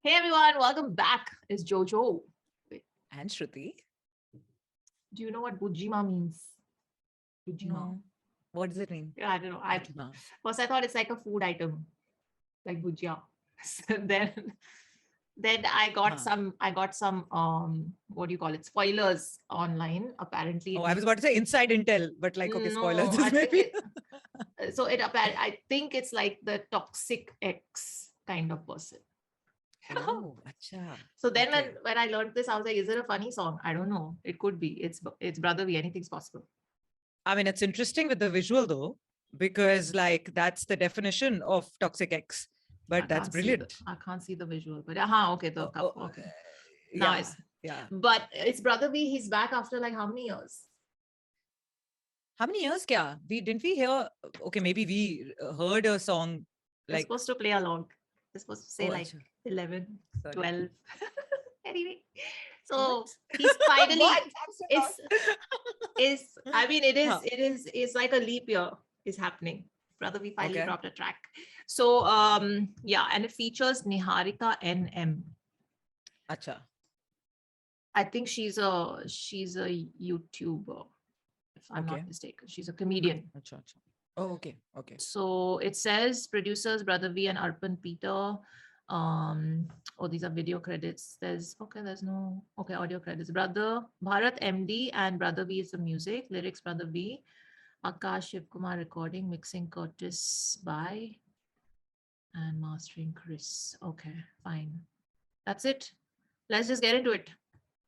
Hey everyone, welcome back. It's Jojo. Wait, And Shruti? do you know what Bujjima means? Bujjima. No. What does it mean? Yeah, I don't know. Bujjima. First I thought it's like a food item, like bujia. So then I got some what do you call it? Spoilers online. Apparently Oh, it I was means about to say inside intel, but like, okay, spoilers no, this I think maybe. I think it's like the toxic ex kind of person. Oh, acha. So then Okay. when I learned this, I was like, is it a funny song? I don't know. It could be. It's Brother V. Anything's possible. I mean, it's interesting with the visual though, because like that's the definition of toxic X, but that's brilliant. I can't see the visual, but okay, the Oh, cup. oh, Okay. Now yeah, it's yeah. but it's Brother V. He's back after like how many years? How many years, kya? We hear, okay, maybe we heard a song You're like, supposed to play along. You're supposed to say oh, like acha. 11, Sorry. 12. Anyway. So What? he's finally What? I'm so it's is I mean Huh. it's like a leap year is happening. Brother V finally Okay. dropped a track. So yeah, and it features Niharika NM. Acha. I think she's a YouTuber, if I'm Okay. not mistaken. She's a comedian. Acha, acha. Oh, okay. Okay. So it says producers Brother V and Arpan Peter. Oh, these are video credits. There's no audio credits. Brother Bharat MD and Brother V is the music. Lyrics Brother V. Akash Shivkumar recording, mixing Curtis by and mastering Chris. Okay, fine. That's it. Let's just get into it.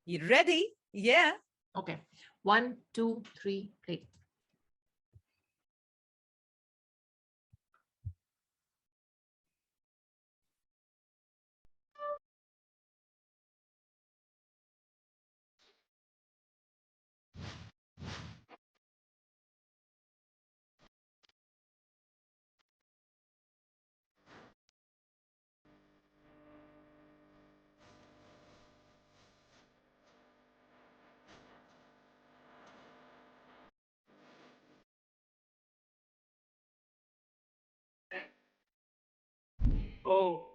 You ready? Yeah. Okay. 1, 2, 3, play. Oh.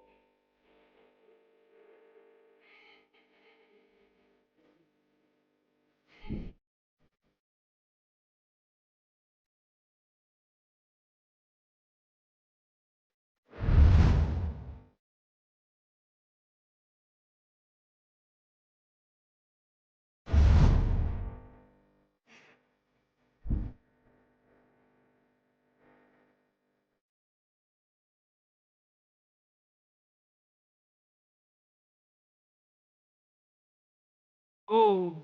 Oh.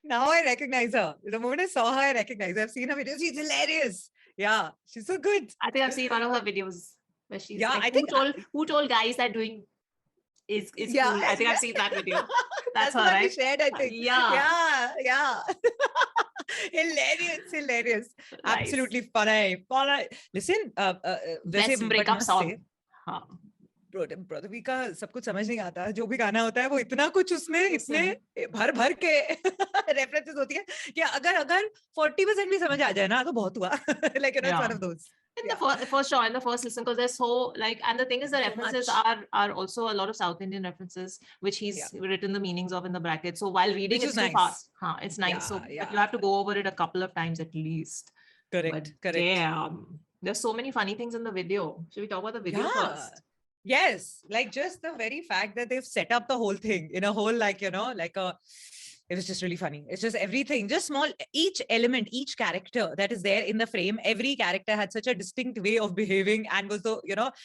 Now I recognize her. The moment I saw her, I recognize her. I've seen her videos. She's hilarious. Yeah, she's so good. I think I've seen one of her videos where she's Yeah, like, I think who told guys that doing is yeah, cool? I think yeah. I've seen that video. That's That's her, the one we right? shared, I think. Yeah. Yeah. Hilarious. Nice. Absolutely funny. Listen, वैसे Best but breakup must song. say, हाँ. ब्रोधा we का सब कुछ समझ नहीं आता, जो भी गाना होता है वो इतना कुछ उसमें इतने भर के रेफरेंसेस होती है कि अगर 40% भी समझ आ जाए ना तो बहुत हुआ. Like, it's one of those. In the first show, in the first listen, because they're so like, and the thing is, the references are also a lot of South Indian references, which he's written the meanings of in the bracket. So while reading, it's too fast. It's nice. So but you have to go over it a couple of times at least. Correct. Damn, there's so many funny things in the video. Should we talk about the video first? Yes, like just the very fact that they've set up the whole thing in a whole, like, it was just really funny. It's just everything, just small, each element, each character that is there in the frame, every character had such a distinct way of behaving and was the,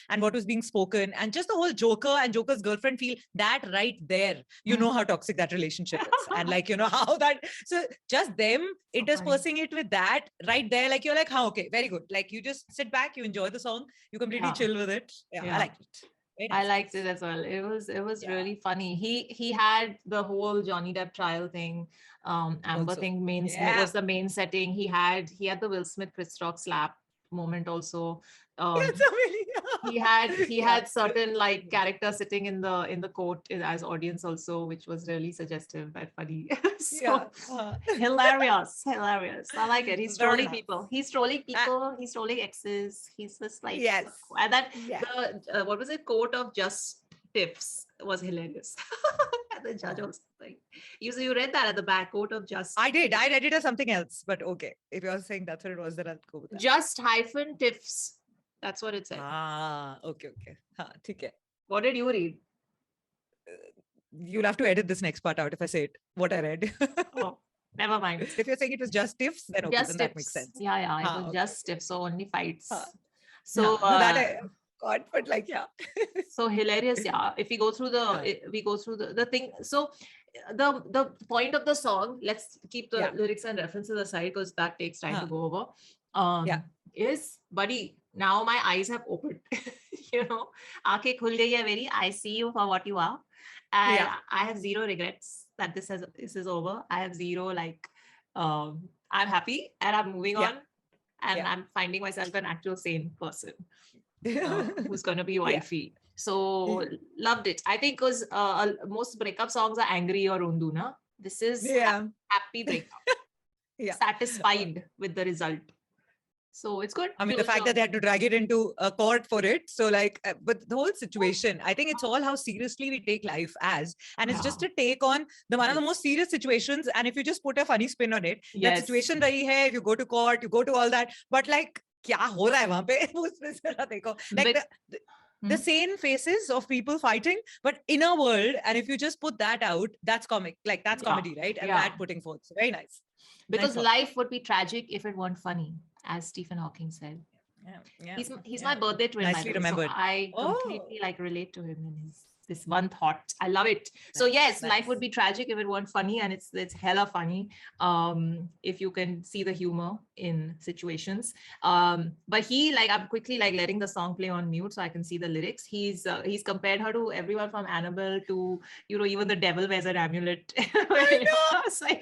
and what was being spoken, and just the whole Joker and Joker's girlfriend feel that right there, know how toxic that relationship is. And like, how that, so just them interspersing it with that right there, like, you're like, okay, very good. Like, you just sit back, you enjoy the song, you completely chill with it. I liked it. I liked it as well. It was really funny. He had the whole Johnny Depp trial thing, Amber Also, thing was the main setting. He had the Will Smith Chris Rock slap moment also. He had certain like characters sitting in the court as audience also, which was really suggestive and funny. Hilarious. I like it. He's trolling people. He's trolling exes. He's just like, and that the what was it? Court of Justice was hilarious. And the judge also like, you read that at the back, Court of Justice. I did. I read it as something else, but okay. If you're saying that's what it was, then I'll go with that. Just-tiffs. That's what it said. Okay. Okay. What did you read? You'll have to edit this next part out if I say it. What I read. Oh, never mind. If you're saying it was just tiffs, then okay, then that makes sense. Yeah. It was just tiffs, so only fights. So God, but like, so hilarious. Yeah. If we go through the thing. So the point of the song, let's keep the lyrics and references aside because that takes time to go over. Is, buddy, now my eyes have opened. Aankhein khul gayi hai meri. I see you for what you are. And I have zero regrets that this is over. I have zero I'm happy and I'm moving on, and I'm finding myself an actual sane person who's gonna be wifey. So loved it. I think because most breakup songs are angry or undu, na? This is happy breakup. Satisfied with the result. So it's good. I mean, the fact that they had to drag it into a court for it. So like, but the whole situation, I think it's all how seriously we take life as, and it's just a take on one of the most serious situations. And if you just put a funny spin on it, that situation rahi hai, if you go to court, you go to all that, but like, kya ho raha hai wahan pe? Like the same faces of people fighting, but in a world, and if you just put that out, that's comic, like that's comedy, right? And that putting forth. So very nice. Because life would be tragic if it weren't funny, as Stephen Hawking said. He's my birthday twin. Nicely remembered. So I completely relate to him in this one thought. I love it. So yes, life would be tragic if it weren't funny, and it's hella funny if you can see the humor in situations. But I'm quickly letting the song play on mute so I can see the lyrics. He's compared her to everyone from Annabelle to even the devil wears an amulet. I know.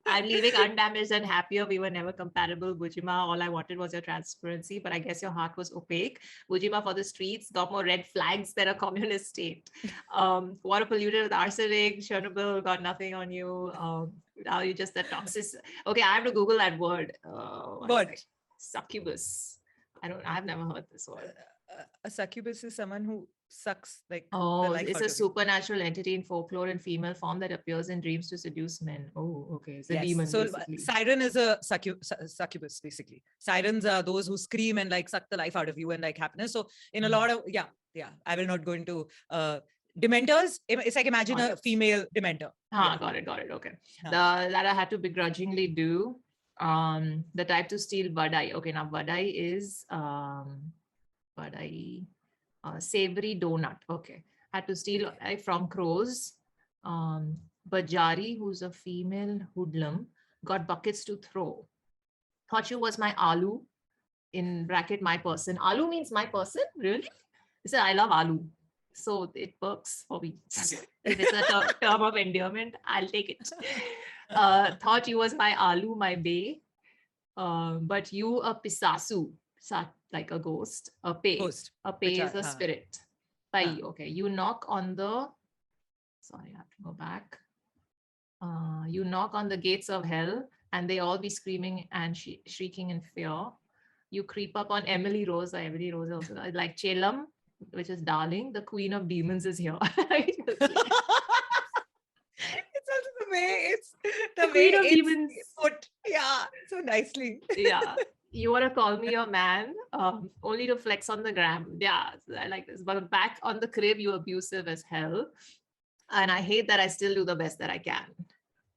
I'm leaving undamaged and happier. We were never compatible. Bujjima, all I wanted was your transparency, but I guess your heart was opaque. Bujjima for the streets, got more red flags than a communist state. Water polluted with arsenic. Chernobyl got nothing on you. Now you just the toxic. Okay, I have to Google that word. What? Succubus. I've never heard this word. a succubus is someone who sucks like the Oh, life it's out a of you. supernatural entity in folklore in female form that appears in dreams to seduce men. Oh, okay. It's a Yes. demon, So basically. siren is a succubus, basically. Sirens are those who scream and like suck the life out of you and like happiness. So in a lot of, yeah. I will not go into dementors. It's like imagine Got a it. female dementor. Ah, got it. Okay. Huh. That I had to begrudgingly do. The type to steal vadai. Okay, now vadai is vadai, savory donut. Okay. Had to steal from crows. Bajari, who's a female hoodlum, got buckets to throw. Thought you was my aloo, in bracket my person. Aloo means my person? Really? He said, I love aloo. So it works for me. If it's a term of endearment, I'll take it. Thought you was my aloo, my bae. But you a pisasu, like a ghost. A pay. Ghost. A pay is a spirit. Pai. Okay. You knock on the, sorry, I have to go back. You knock on the gates of hell and they all be screaming and shrieking in fear. You creep up on Emily Rose, Emily Rose also, like Chelam, which is darling, the queen of demons is here. It's also the way the queen of demons put, yeah, so nicely. Yeah, you want to call me your man, only to flex on the gram. Yeah, I like this. But back on the crib, you abusive as hell. And I hate that I still do the best that I can.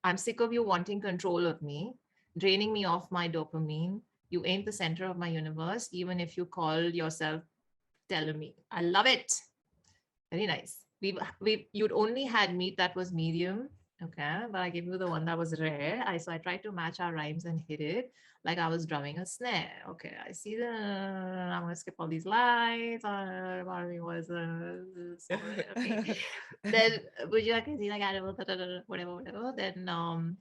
I'm sick of you wanting control of me, draining me off my dopamine. You ain't the center of my universe, even if you call yourself telomere. I love it. Very nice. You'd only had meat that was medium, okay, but I gave you the one that was rare. So I tried to match our rhymes and hit it like I was drumming a snare. Okay, I see the. I'm gonna skip all these lines. Was okay. Then Bujjima can see like whatever. Then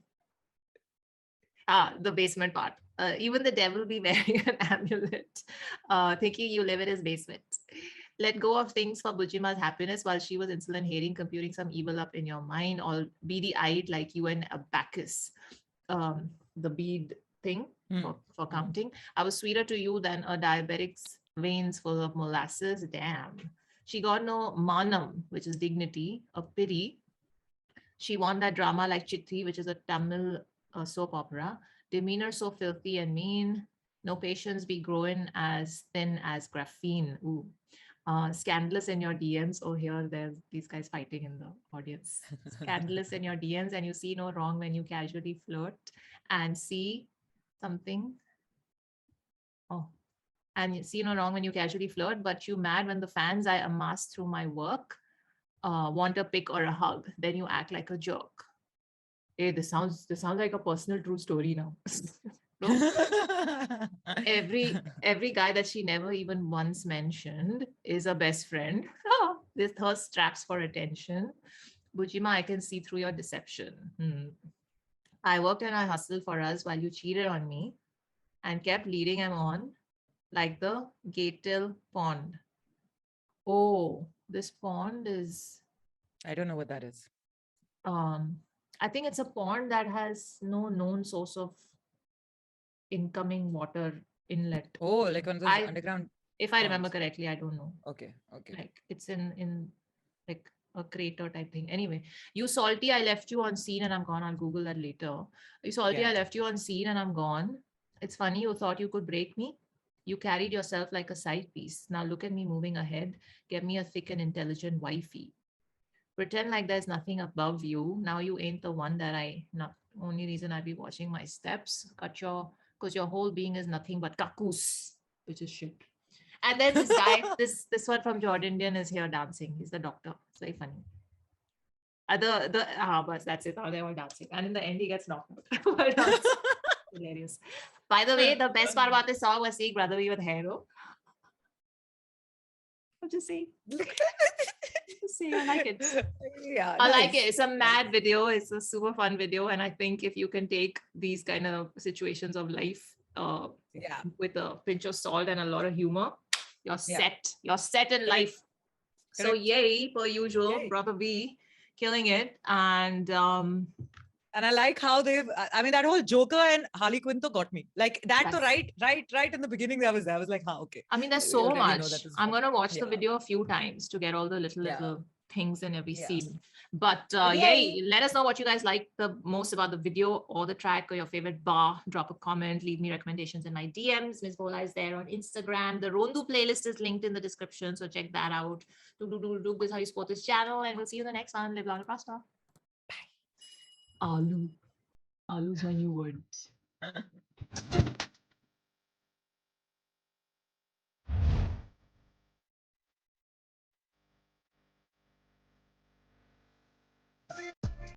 the basement part. Even the devil be wearing an amulet, thinking you live in his basement. Let go of things for Bujjima's happiness while she was insulin hating, computing some evil up in your mind, all beady-eyed like you and a Bacchus. The bead thing for counting. I was sweeter to you than a diabetic's veins full of molasses. Damn. She got no manam, which is dignity, a pity. She won that drama like Chitti, which is a Tamil soap opera. Demeanor so filthy and mean. No patience be growing as thin as graphene. Ooh. Scandalous in your DMs. Oh, here there's these guys fighting in the audience. Scandalous in your DMs, and you see no wrong when you casually flirt and see something. Oh, and you see no wrong when you casually flirt, but you mad when the fans I amass through my work want a pic or a hug. Then you act like a jerk. Hey, this sounds like a personal true story now. every guy that she never even once mentioned is a best friend. This thirst straps for attention. Bujjima, I can see through your deception. I worked and I hustled for us while you cheated on me and kept leading him on like the Gatel pond. Oh, this pond is, I don't know what that is. I think it's a pond that has no known source of incoming water inlet. Oh, like on those underground. If I remember correctly, I don't know. Okay. Like it's in like a crater type thing. Anyway, you salty, I left you on scene and I'm gone. I'll Google that later. You salty, I left you on scene and I'm gone. It's funny, you thought you could break me. You carried yourself like a side piece. Now look at me moving ahead. Get me a thick and intelligent wifey. Pretend like there's nothing above you. Now you ain't the one that only reason I'd be watching my steps. Because your whole being is nothing but kakus, which is shit. And then this guy, this one from Jordan Indian is here dancing. He's the doctor. It's very funny. But that's it. They're all dancing. And in the end, he gets knocked out. Hilarious. By the way, the best part about this song was seeing Brodha V with hair. I'm just saying. I like it. Yeah, I like it. It's a mad video. It's a super fun video. And I think if you can take these kind of situations of life with a pinch of salt and a lot of humor, you're set. You're set in life. Correct. So yay, per usual, Brodha V killing it. And And I like how I mean, that whole Joker and Harley Quinn got me. Like that, Yes. right in the beginning, I was like, okay. I mean, there's We so already know much. that is I'm fun. gonna watch the Yeah. video a few times to get all the Yeah. little things in every Yeah. scene. But Yay. let us know what you guys like the most about the video or the track or your favorite bar. Drop a comment, leave me recommendations in my DMs. Miss Bola is there on Instagram. The Rondu playlist is linked in the description, so check that out. Do this how you support this channel, and we'll see you in the next one. Live long and prosper. Bye. Aloo. Alu's my new word.